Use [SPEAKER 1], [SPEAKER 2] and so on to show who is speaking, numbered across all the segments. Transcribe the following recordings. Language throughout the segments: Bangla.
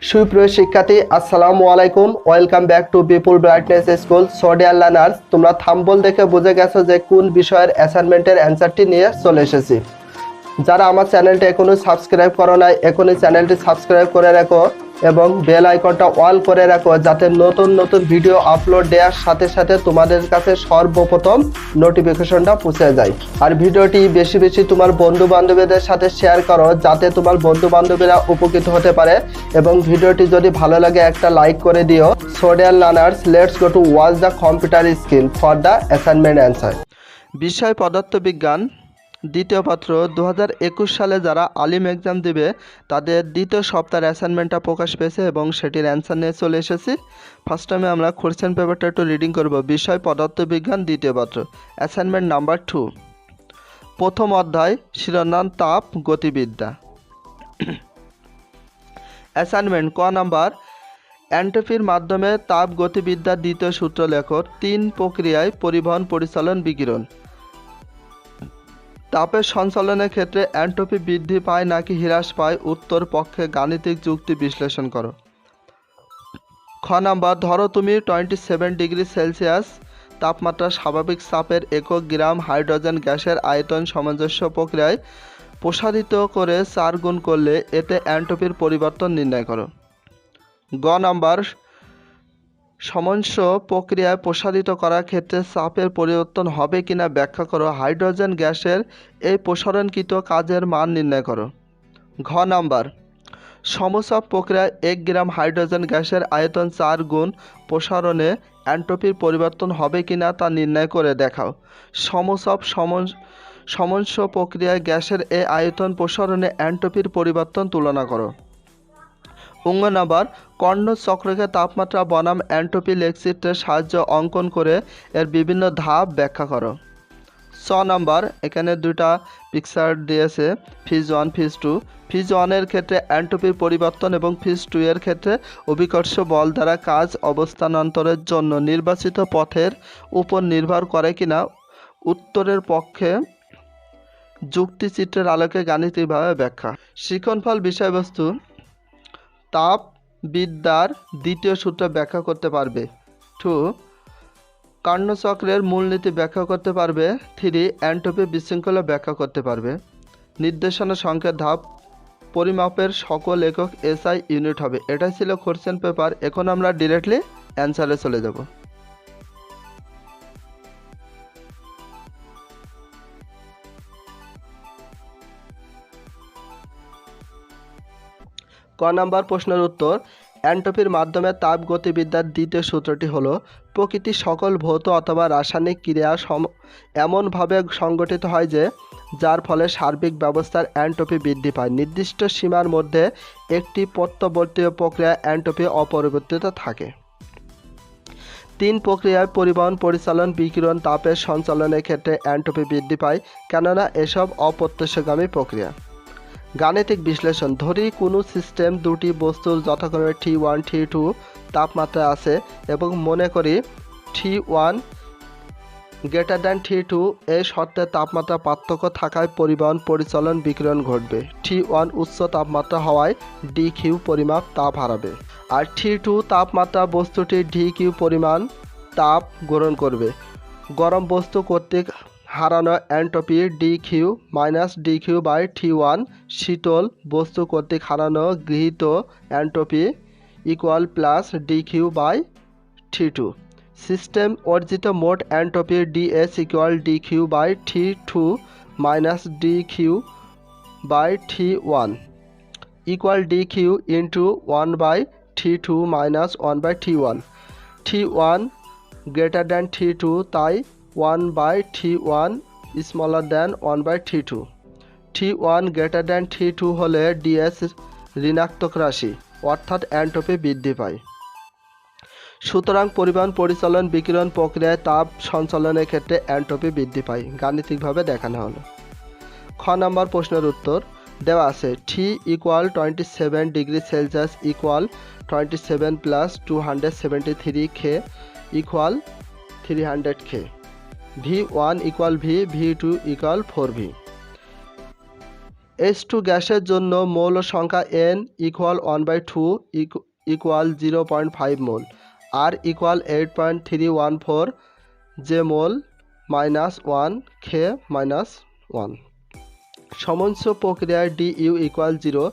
[SPEAKER 1] সুপ্রিয় শিক্ষার্থী, আসসালামু আলাইকুম। Welcome back to people brightness school. So dear learners, তোমরা থাম্বনেল দেখে বুঝে গেছো যে কোন বিষয়ের অ্যাসাইনমেন্টের অ্যান্সারটি নিয়ে চলে এসেছি। যারা আমার চ্যানেলটি এখনো সাবস্ক্রাইব করো নাই, এখনই চ্যানেলটি সাবস্ক্রাইব করে রাখো এবং বেল আইকনটা অল করে রাখো, যাতে নতুন নতুন ভিডিও আপলোড দেওয়ার সাথে সাথে তোমাদের কাছে সর্বপ্রথম নোটিফিকেশনটা পৌঁছে যায়। আর ভিডিওটি বেশি বেশি তোমার বন্ধু বান্ধবীদের সাথে শেয়ার করো, যাতে তোমার বন্ধু বান্ধবীরা উপকৃত হতে পারে। এবং ভিডিওটি যদি ভালো লাগে একটা লাইক করে দিও। So dear learners, let's go to watch the computer screen for the assignment answer. বিষয় পদার্থবিজ্ঞান, দ্বিতীয় পত্র 2021 সালে যারা আলিম এক্সাম দিবে তাদের দ্বিতীয় সপ্তাহের অ্যাসাইনমেন্টটা প্রকাশ পেয়েছে এবং সেটির অ্যান্সার নিয়ে চলে এসেছি। ফার্স্ট টাইমে আমরা কোশ্চেন পেপারটা একটু রিডিং করব। বিষয় পদার্থবিজ্ঞান, দ্বিতীয় পত্র, অ্যাসাইনমেন্ট নাম্বার 2। প্রথম অধ্যায়, শিরোনাম তাপ গতিবিদ্যা। অ্যাসাইনমেন্ট ক নাম্বার, এন্ট্রপির মাধ্যমে তাপ গতিবিদ্যার দ্বিতীয় সূত্র লেখো। 3 প্রক্রিয়ায় পরিবহন, পরিচালন, বিকিরণ। তাপের সঞ্চালনের ক্ষেত্রে এন্ট্রপি বৃদ্ধি পায় নাকি হ্রাস পায়? উত্তর পক্ষে গাণিতিক যুক্তি বিশ্লেষণ করো। খ নাম্বার, ধরো তুমি 27 ডিগ্রি সেলসিয়াস তাপমাত্রা স্বাভাবিক চাপের একক গ্রাম হাইড্রোজেন গ্যাসের আয়তন সামঞ্জস্য প্রক্রিয়ায় প্রসারিত করে 4 গুণ করলে এতে এন্ট্রপির পরিবর্তন নির্ণয় করো। গ নাম্বার, সমস্য প্রক্রিয়ায় প্রসারিত করার ক্ষেত্রে চাপের পরিবর্তন হবে কিনা ব্যাখ্যা করো। হাইড্রোজেন গ্যাসের এই প্রসারণকৃত কাজের মান নির্ণয় করো। ঘ নাম্বার, সমচাপ প্রক্রিয়ায় 1 গ্রাম হাইড্রোজেন গ্যাসের আয়তন 4 গুণ প্রসারণে এন্ট্রপির পরিবর্তন হবে কিনা তা নির্ণয় করে দেখাও। সমচাপ সমস্য প্রক্রিয়ায় গ্যাসের এই আয়তন প্রসারণে এন্ট্রপির পরিবর্তন তুলনা করো। অঙ্গ নাম্বার, কর্ণ চক্রকে তাপমাত্রা বনাম এন্ট্রপি লেখচিত্রের সাহায্যে অঙ্কন করে এর বিভিন্ন ধাপ ব্যাখ্যা করো। ছ নাম্বার, এখানে দুইটা পিকচার দিয়েছে, ফিজ 1 ফিজ 2। ফিজ 1 এর ক্ষেত্রে এন্ট্রপির পরিবর্তন এবং ফিজ 2 এর ক্ষেত্রে অভিকর্ষ বল দ্বারা কাজ অবস্থানান্তরের জন্য নির্বাচিত পথের উপর নির্ভর করে কিনা। উত্তরের পক্ষে যুক্তিচিত্রের আলোকে গাণিতিকভাবে ব্যাখ্যা। শিক্ষণফল বিষয়বস্তু, তাপবিদ্যার দ্বিতীয় সূত্র ব্যাখ্যা করতে পারবে। 2, কর্ণচক্রের মূলনীতি ব্যাখ্যা করতে পারবে। 3, এন্ট্রপি বিশৃঙ্খলা ব্যাখ্যা করতে পারবে। নির্দেশনা সংকেত ধাপ, পরিমাপের সকল একক এসআই ইউনিট হবে। এটাই ছিল কোশ্চেন পেপার। এখন আমরা ডিরেক্টলি অ্যান্সারে চলে যাব। ক নাম্বার প্রশ্নের উত্তর, এন্ট্রপির মাধ্যমে তাপ গতিবিদ্যার দ্বিতীয় সূত্রটি হলো, প্রকৃতির সকল ভৌত অথবা রাসায়নিক ক্রিয়া এমনভাবে সংগঠিত হয় যে যার ফলে সার্বিক ব্যবস্থার এন্ট্রপি বৃদ্ধি পায়। নির্দিষ্ট সীমার মধ্যে একটি প্রত্যবর্তী প্রক্রিয়া এন্ট্রপি অপরিবর্তিত থাকে। 3 প্রক্রিয়ায় পরিবহন, পরিচালন, বিকিরণ, তাপের সঞ্চালনের ক্ষেত্রে এন্ট্রপি বৃদ্ধি পায়, কেননা এসব অপ্রত্যক্ষগামী প্রক্রিয়া। গাণিতিক বিশ্লেষণ, ধরি কোনো সিস্টেম দুটি বস্তুর যথাক্রমে T1 T2 তাপমাত্রা আছে এবং মনে করি T1 গ্রেটার দ্যান T2 এই শর্তে তাপমাত্রা পার্থক্য থাকায় পরিবহন, পরিচালন, বিকিরণ ঘটবে। T1 উচ্চ তাপমাত্রা হওয়ায় dQ পরিমাপ তাপ হারাবে, আর T2 তাপমাত্রা বস্তুটি dQ পরিমাণ তাপ গ্রহণ করবে। গরম বস্তু কর্তৃক হারানো entropy dQ minus dQ by T1, শীতল বস্তু কর্তৃক হারানো গৃহীত entropy equal plus dQ by T2। System অর্জিত মোট entropy dS equal dQ by T2 minus dQ by T1 equal dQ into 1 by T2 minus 1 by T1। T1 greater than T2, তাই 1 by T1 smaller than 1 by T2। T1 greater than T2 হলে dS ঋণাত্মক রাশি, অর্থাৎ এন্ট্রপি বৃদ্ধি পায়। সুতরাং পরিবহন, পরিচালন, বিকিরণ প্রক্রিয়ায় তাপ সঞ্চালনের ক্ষেত্রে এন্ট্রপি বৃদ্ধি পায়। গাণিতিকভাবে দেখানো হলো। খ নাম্বার প্রশ্নের উত্তর দেওয়া আছে, T equal 27 degree Celsius equal 27 plus 273 K equal 300 K। V1 equal V, V2 equal 4V। H2 গ্যাসের জন্য মৌল সংখ্যা N ইকুয়াল 1/2 ইকুয়াল 0.5 মোল, R ইকুয়াল 8.314 যে মোল -1 K -1। সমস্ত প্রক্রিয়ায় DU ইকুয়াল 0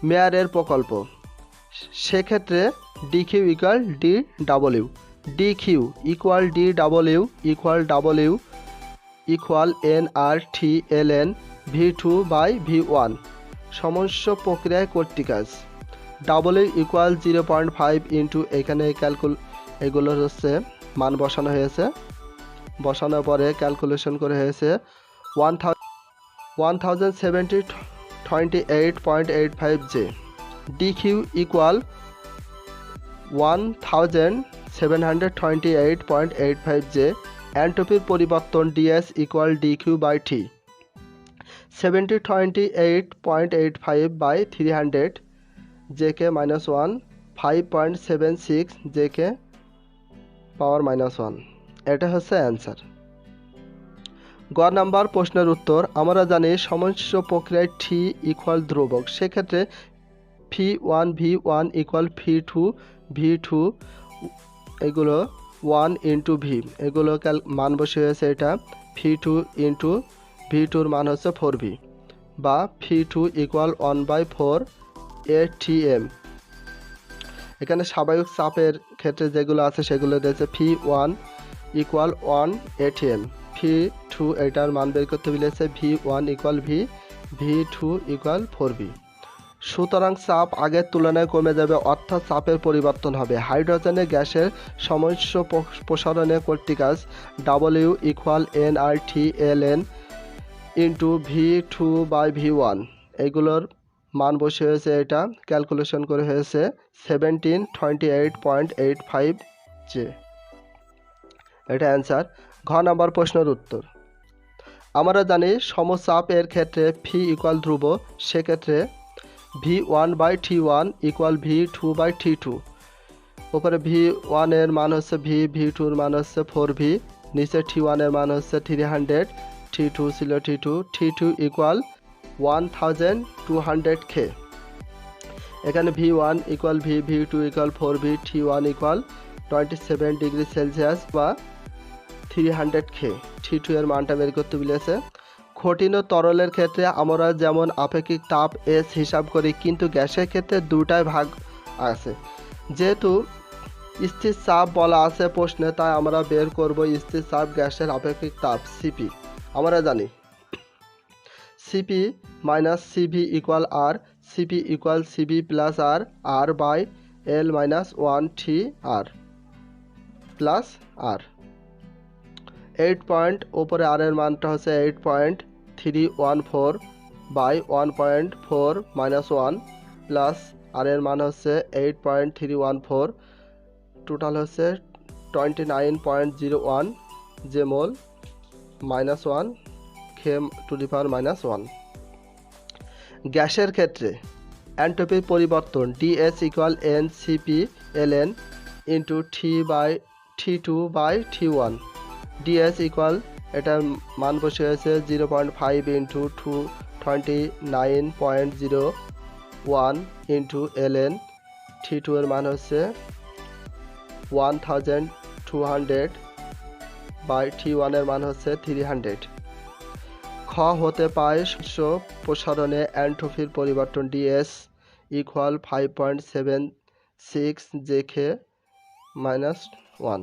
[SPEAKER 1] মেয়ারের প্রকল্প, সেক্ষেত্রে DQ equal DW, DQ equal DW equal W equal nRT ln V2/V1। সমস্ত প্রক্রিয়ায় কর্তৃক কাজ W ইকুয়াল 0.5 ইন্টু এখানে এগুলো হচ্ছে মান বসানো হয়েছে, বসানোর পরে ক্যালকুলেশন করে হয়েছে 107028.85 J। DQ equal 1728.85 J। এন্ট্রপির পরিবর্তন DS equal DQ/T। 7028.85/300 JK -1 5.76 JK পাওয়ার -1। এটা হচ্ছে অ্যান্সার। গ নাম্বার প্রশ্নের উত্তর, আমরা জানি সমস্ত প্রক্রিয়ায় T ইকুয়াল ধ্রুবক, সেক্ষেত্রে V1 ইকুয়াল V2 এগুলো 1 ইন্টু V, এগুলো মান বসে হয়েছে এটা V2 ইন্টু V2-র মান হচ্ছে 4V, বা V2 ইকুয়াল 1/4 ATM। এখানে স্বাভাবিক চাপের ক্ষেত্রে যেগুলো আছে সেগুলো দিয়েছে V1 ইকুয়াল 1 ATM, V2 এটার মান বের করতে বলেছে V1 equal V2 equal 4V। সুতরাং চাপ আগের তুলনায় কমে যাবে, অর্থাৎ চাপের পরিবর্তন হবে। হাইড্রোজেনের গ্যাসের সমস্ত প্রসারণে কর্তৃক কাজ W equal nRT ln into V2/V1, এগুলোর মান বসে হয়েছে এটা ক্যালকুলেশন করে হয়েছে 1728.85 J। এটা অ্যান্সার। ঘ নাম্বার প্রশ্নের উত্তর, আমরা জানি সমচাপের ক্ষেত্রে V ইকুয়াল ধ্রুব, সেক্ষেত্রে V1/T1 ইকুয়াল V2/T2। উপরে V1 এর মান হচ্ছে V2-র মান হচ্ছে 4V, নিচে T1 এর মান হচ্ছে 300, T2 ছিল T2 ইকুয়াল 1200 K। এখানে V1 equal V2 equal 4V, T1 equal 27 degree Celsius বা 300 K। T2 এর মানটা বের করতে বলেছে। কঠিন ও তরলের ক্ষেত্রে আমরা যেমন আপেক্ষিক তাপ S হিসাব করি, কিন্তু গ্যাসের ক্ষেত্রে দুটাই ভাগ আছে। যেহেতু স্থির চাপ বলা আছে প্রশ্নে, তাই আমরা বের করব স্থির চাপ গ্যাসের আপেক্ষিক তাপ CP। আমরা জানি CP minus CV equal R, CP equal CV plus R by L minus 1TR plus R। 8 point ওপরে R এর মানটা হচ্ছে 8.314 বাই 1.4 মাইনাস 1 প্লাস R এর মান হচ্ছে 8.314, টোটাল হচ্ছে 29.01 যে মোল -1 K⁻⁻1। গ্যাসের ক্ষেত্রে এন্ট্রপির পরিবর্তন DS equal NCP ln into T2/T1। DS equal এটার মান বসে হয়েছে 0.5 ইন্টু 29.01 ইন্টু ln, T2 এর মান হচ্ছে 1200 বাই T1 এর মান হচ্ছে 300। খ হতে পায় প্রসারণে এন্ট্রপির পরিবর্তন DS ইকুয়াল 5.76 JK -1।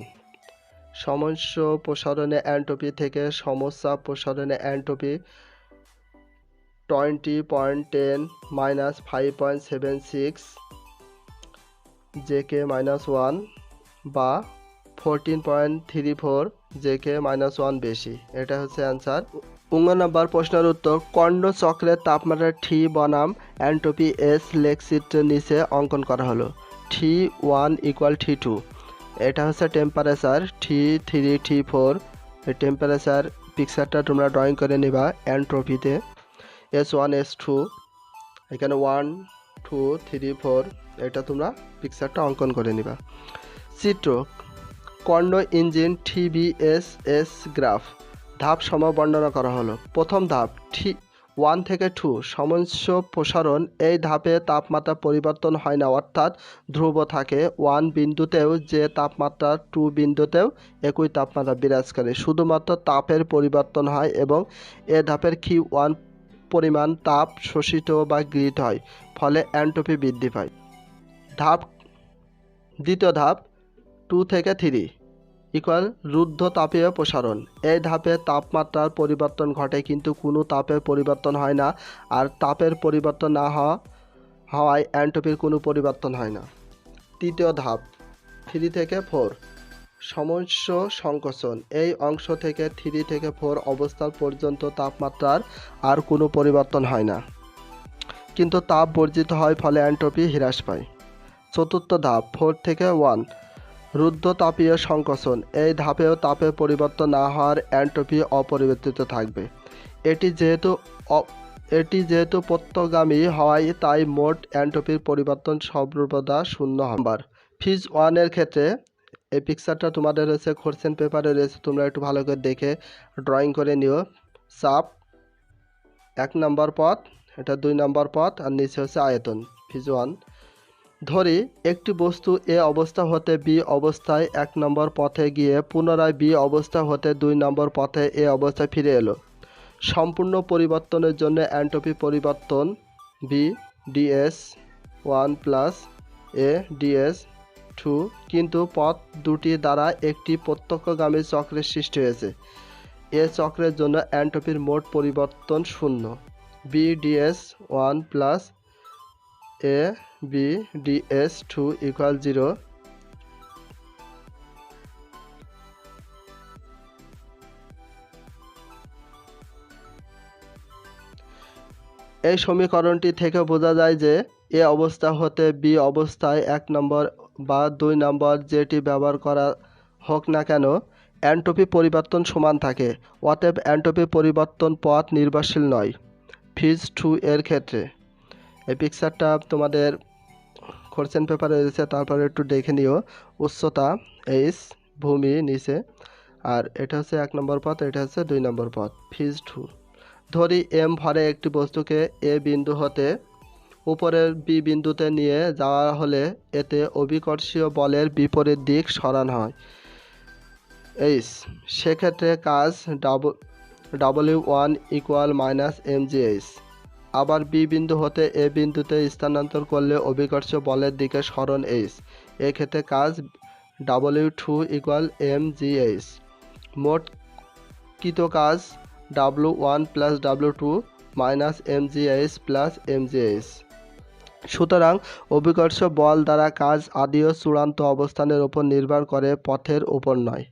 [SPEAKER 1] সমস্ত প্রসারণে এন্ট্রপি থেকে সমচাপ প্রসারণে এন্ট্রপি 20.10 মাইনাস 5.76 JK -1 বা 14.34 JK -1 বেশি। এটা হচ্ছে অ্যান্সার। 19 নম্বর প্রশ্নের উত্তর, কর্ণ চক্রের তাপমাত্রা T বনাম এন্ট্রপি S লেখচিত্রের নিচে অঙ্কন করা হলো। T1 ইকুয়াল T2, এটা হচ্ছে টেম্পারেচার T3 T4, এই টেম্পারেচার পিকচারটা তোমরা ড্রয়িং করে নিবা। এন্ট্রপিতে S1 S2, এখানে 1 2 3 4, এটা তোমরা পিকচারটা অঙ্কন করে নিবা। চিত্র, কর্ণ ইঞ্জিন TBSS গ্রাফ ধাপ সমূহ বর্ণনা করা হলো। প্রথম ধাপ 1 থেকে 2 সমস্য প্রসারণ। এই ধাপে তাপমাত্রা পরিবর্তন হয় না, অর্থাৎ ধ্রুব থাকে। 1 বিন্দুতেও যে তাপমাত্রা 2 বিন্দুতেও একই তাপমাত্রা বিরাজ করে, শুধুমাত্র তাপের পরিবর্তন হয় এবং এ ধাপের Q1 পরিমাণ তাপ শোষিত বা গৃহীত হয়, ফলে এন্ট্রপি বৃদ্ধি পায়। দ্বিতীয় ধাপ 2 থেকে 3 ইকুয়াল রুদ্ধ তাপীয় প্রসারণ। এই ধাপে তাপমাত্রার পরিবর্তন ঘটে কিন্তু কোনো তাপের পরিবর্তন হয় না, আর তাপের পরিবর্তন না হওয়ায় এন্ট্রপির কোনো পরিবর্তন হয় না। তৃতীয় ধাপ 3 থেকে 4 সমস্য সংকোচন। এই অংশ থেকে 3 থেকে 4 অবস্থান পর্যন্ত তাপমাত্রার আর কোনো পরিবর্তন হয় না, কিন্তু তাপ বর্জিত হয়, ফলে এন্ট্রপি হ্রাস পায়। চতুর্থ ধাপ 4 থেকে 1 রুদ্ধ তাপীয় সংকোচন। এই ধাপেও তাপের পরিবর্তন না হওয়ার এন্ট্রপি অপরিবর্তিত থাকবে। এটি যেহেতু প্রত্যগামী হয়, তাই মোট এন্ট্রপির পরিবর্তন সর্বদা শূন্য হবে। ফেজ 1 এর ক্ষেত্রে এই পিকচারটা তোমাদের রয়েছে কোশ্চেন পেপারে রয়েছে, তোমরা একটু ভালো করে দেখে ড্রয়িং করে নিও। চাপ 1 নম্বর পথ, এটা 2 নম্বর পথ, আর নিচে হচ্ছে আয়তন। ফেজ 1 ধরি একটি বস্তু এ অবস্থা হতে বি অবস্থায় 1 নম্বর পথে গিয়ে পুনরায় বি অবস্থা হতে 2 নম্বর পথে এ অবস্থায় ফিরে এলো। সম্পূর্ণ পরিবর্তনের জন্য এন্ট্রপি পরিবর্তন বি ডিএস 1 প্লাস এ ডিএস 2, কিন্তু পথ দুটি দ্বারা একটি প্রত্যক্ষগামী চক্রের সৃষ্টি হয়েছে। এ চক্রের জন্য এন্ট্রপির মোট পরিবর্তন শূন্য। B DS 1 plus A B DS 2 equal 0। এই সমীকরণটি থেকে বোঝা যায় যে এ অবস্থা হতে বি অবস্থায় 1 নম্বর বা 2 নম্বর যেটি ব্যবহার করা হোক না কেন, এন্ট্রপি পরিবর্তন সমান থাকে। অতএব এন্ট্রপি পরিবর্তন পথ নির্ভরশীল নয়। ফেজ 2 এর ক্ষেত্রে এই পিকচারটা তোমাদের কোশ্চেন পেপারে রয়েছে, তারপরে একটু দেখে নিও। উচ্চতা এইচ, ভূমি নিচে, আর এটা হচ্ছে 1 নম্বর পথ, এটা হচ্ছে 2 নম্বর পথ। ফেজ 2 ধরি এম ভরে একটি বস্তুকে এ বিন্দু হতে উপরের বি বিন্দুতে নিয়ে যাওয়া হলে এতে অভিকর্ষীয় বলের বিপরীত দিক সরানো হয় এইচ। সেক্ষেত্রে কাজ W1 ইকুয়াল মাইনাস mgh। আবার বি বিন্দু হতে এ বিন্দুতে স্থানান্তর করলে অভিকর্ষীয় বলের দিকে সরণ এইচ। এক্ষেত্রে কাজ W2 ইকুয়াল mgh। মোট কৃত কাজ W1 plus W2 minus mgh plus mgh। সুতরাং অভিকর্ষ বল দ্বারা কাজ আদি ও চূড়ান্ত অবস্থানের উপর নির্ভর করে, পথের উপর নয়।